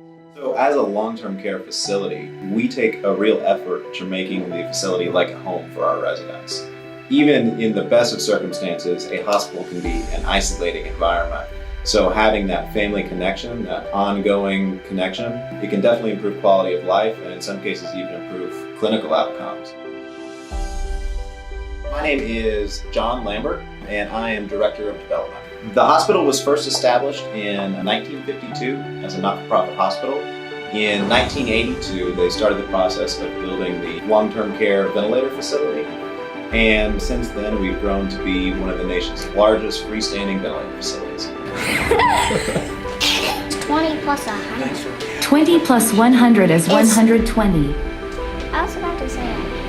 So as a long-term care facility, we take a real effort to making the facility like a home for our residents. Even in the best of circumstances, a hospital can be an isolating environment. So having that family connection, that ongoing connection, it can definitely improve quality of life and in some cases even improve clinical outcomes. My name is John Lambert and I am Director of Development. The hospital was first established in 1952 as a not-for-profit hospital. In 1982, they started the process of building the long-term care ventilator facility. And since then, we've grown to be one of the nation's largest freestanding ventilator facilities. 20 plus 100. 20 plus 100 is 120. I was about to say that.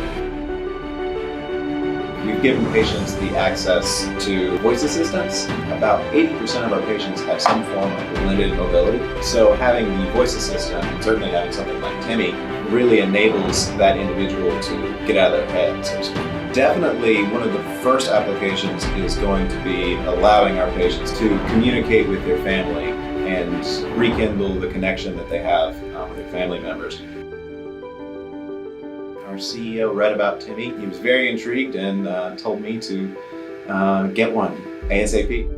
We've given patients the access to voice assistants. About 80% of our patients have some form of limited mobility. So having the voice assistant, and certainly having something like Temi, really enables that individual to get out of their head, so to speak. Definitely one of the first applications is going to be allowing our patients to communicate with their family and rekindle the connection that they have with their family members. Our CEO read about Temi. He was very intrigued and told me to get one ASAP.